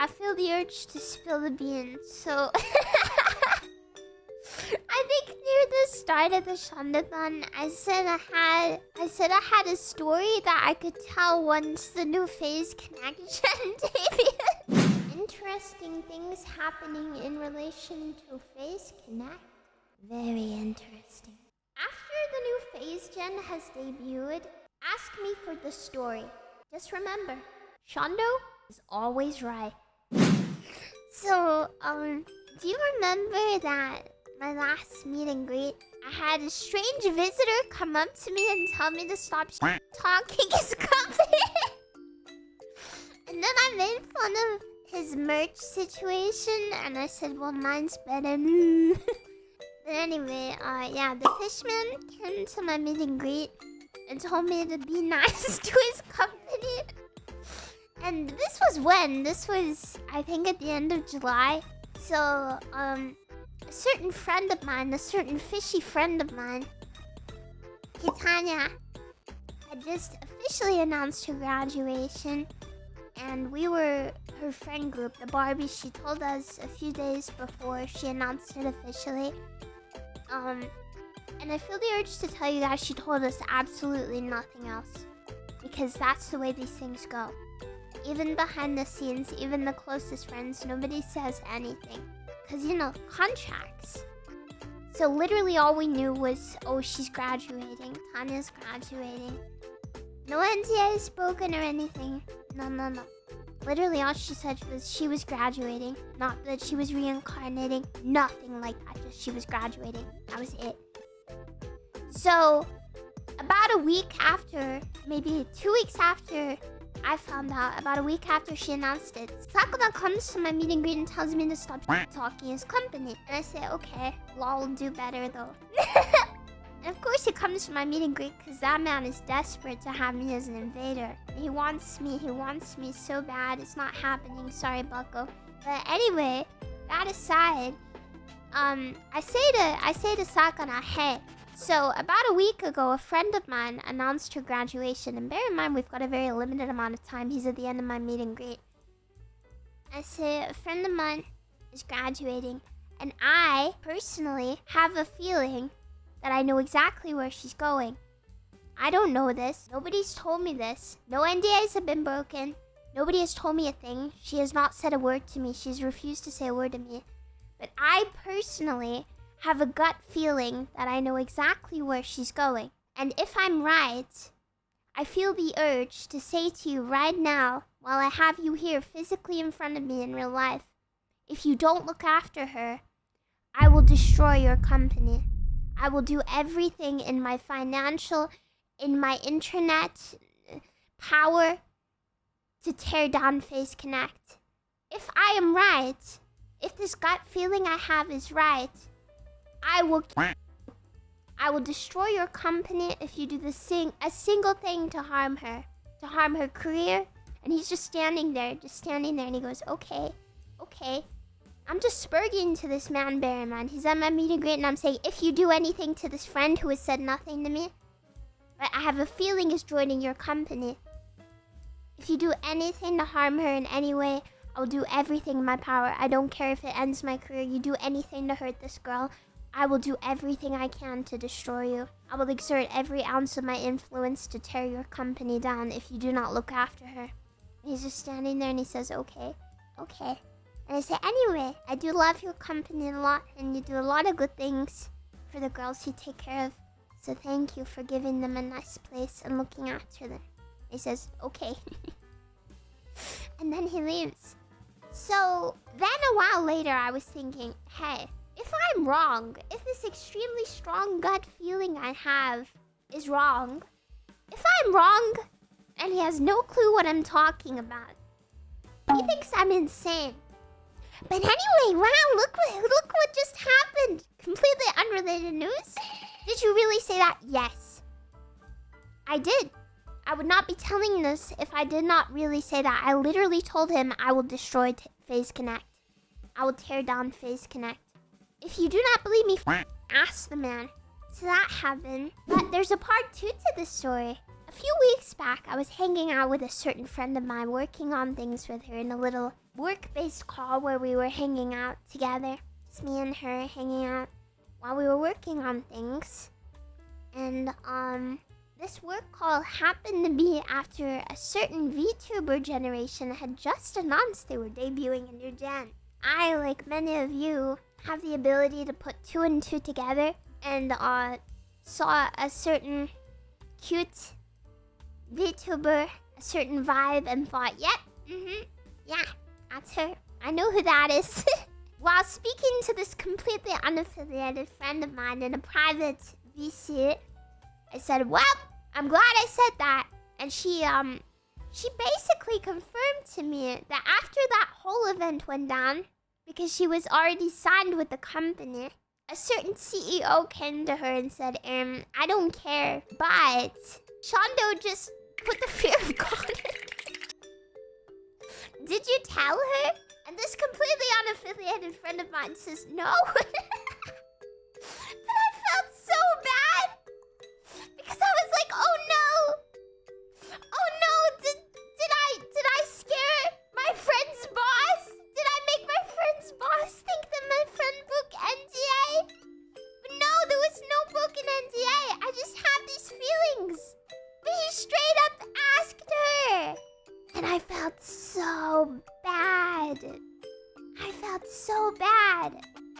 I feel the urge to spill the beans, so... I think near the start of the Shondathon, I said I had a story that I could tell once the new phase connection debuted. Interesting things happening in relation to phase connect. Very interesting. After the new phase gen has debuted, ask me for the story. Just remember, Shondo is always right. So, do you remember that my last meet and greet, I had a strange visitor come up to me and tell me to stop talking his company? And then I made fun of his merch situation, and I said, well, mine's better. But anyway, yeah, the fishman came to my meet and greet and told me to be nice to his company. And this was when? This was, I think, at the end of July. So, a certain friend of mine, a certain fishy friend of mine, Kitanya, had just officially announced her graduation. And we were her friend group, the Barbie. She told us a few days before she announced it officially. And I feel the urge to tell you guys she told us absolutely nothing else. Because that's the way these things go. Even behind the scenes, even the closest friends, nobody says anything. Because, you know, contracts. So literally all we knew was, oh, she's graduating. Tanya's graduating. No NDA spoken or anything. No. Literally all she said was she was graduating. Not that she was reincarnating. Nothing like that. Just she was graduating. That was it. So, about a week after, maybe 2 weeks after I found out, about a week after she announced it, Sakura comes to my meet and greet and tells me to stop talking his company. And I say, okay, lol, do better though. And of course he comes to my meet and greet because that man is desperate to have me as an invader. He wants me so bad. It's not happening, sorry Bucko. But anyway, that aside, I say to Sakura, hey, so about a week ago, a friend of mine announced her graduation. And bear in mind, we've got a very limited amount of time. He's at the end of my meet and greet. I say, a friend of mine is graduating. And I, personally, have a feeling that I know exactly where she's going. I don't know this. Nobody's told me this. No NDAs have been broken. Nobody has told me a thing. She has not said a word to me. She's refused to say a word to me. But I, personally, have a gut feeling that I know exactly where she's going. And if I'm right, I feel the urge to say to you right now, while I have you here physically in front of me in real life, if you don't look after her, I will destroy your company. I will do everything in my financial, in my internet power to tear down Phase Connect. If I am right, if this gut feeling I have is right, I will destroy your company if you do a single thing to harm her career. And he's just standing there, and he goes, okay. I'm just spurging to this man, bear in mind. He's at my meet and greet, and I'm saying, if you do anything to this friend who has said nothing to me, but I have a feeling is joining your company. If you do anything to harm her in any way, I'll do everything in my power. I don't care if it ends my career. You do anything to hurt this girl, I will do everything I can to destroy you. I will exert every ounce of my influence to tear your company down if you do not look after her. And he's just standing there and he says, okay. And I say, anyway, I do love your company a lot and you do a lot of good things for the girls you take care of. So thank you for giving them a nice place and looking after them. He says, okay. And then he leaves. So then a while later I was thinking, hey, if I'm wrong, if this extremely strong gut feeling I have is wrong, if I'm wrong and he has no clue what I'm talking about, he thinks I'm insane. But anyway, wow, look what just happened. Completely unrelated news. Did you really say that? Yes. I did. I would not be telling you this if I did not really say that. I literally told him I will destroy Phase Connect. I will tear down Phase Connect. If you do not believe me, ask the man. So that happened. But there's a part 2 to this story. A few weeks back, I was hanging out with a certain friend of mine, working on things with her in a little work-based call where we were hanging out together. Just me and her hanging out while we were working on things. And, this work call happened to be after a certain VTuber generation had just announced they were debuting a new gen. I, like many of you, have the ability to put 2 and 2 together and, saw a certain cute VTuber, a certain vibe, and thought, yep, yeah, that's her. I know who that is. While speaking to this completely unaffiliated friend of mine in a private VC, I said, well, I'm glad I said that. And she basically confirmed to me that after that whole event went down, because she was already signed with the company, a certain CEO came to her and said, I don't care, but Shondo just put the fear of God in her. Did you tell her? And this completely unaffiliated friend of mine says, no. But I felt so bad. Because I was like, oh no. Oh no, did I scare my friend's boss? Did I make my friend's boss think that my friend broke NDA? But no, there was no broken NDA. I just had these feelings. But he straight up asked her. And I felt so bad. I felt so bad.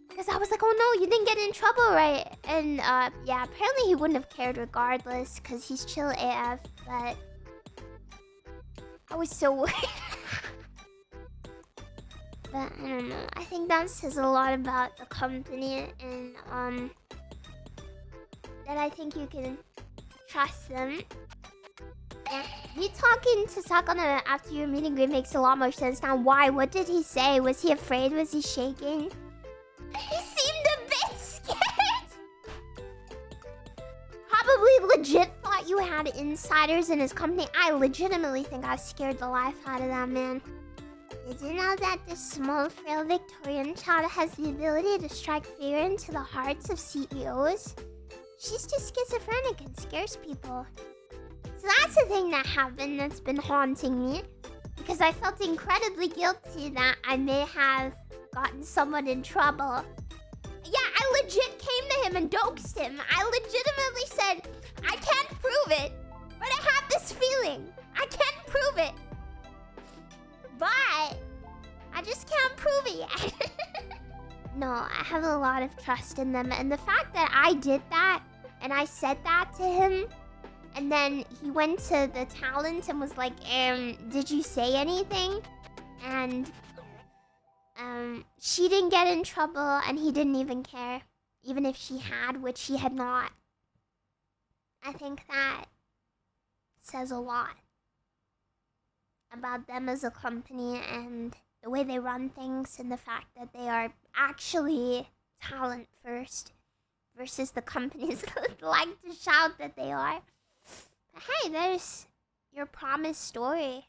Because I was like, oh no, you didn't get in trouble, right? And yeah, apparently he wouldn't have cared regardless because he's chill AF. But I was so worried. But I don't know. I think that says a lot about the company and that I think you can trust them. Yeah. You talking to Sakana after your meeting greet makes a lot more sense now. Why? What did he say? Was he afraid? Was he shaking? He seemed a bit scared. Probably legit thought you had insiders in his company. I legitimately think I scared the life out of that man. Did you know that this small, frail Victorian child has the ability to strike fear into the hearts of CEOs? She's just schizophrenic and scares people. So that's the thing that happened that's been haunting me. Because I felt incredibly guilty that I may have gotten someone in trouble. Yeah, I legit came to him and doxed him. I legitimately said, I can't prove it, but I have this feeling. I can't prove it. But I just can't prove it yet. No, I have a lot of trust in them. And the fact that I did that, and I said that to him, and then he went to the talent and was like, did you say anything? And she didn't get in trouble and he didn't even care. Even if she had, which she had not. I think that says a lot about them as a company and the way they run things and the fact that they are actually talent first versus the companies that like to shout that they are. But hey, there's your promised story.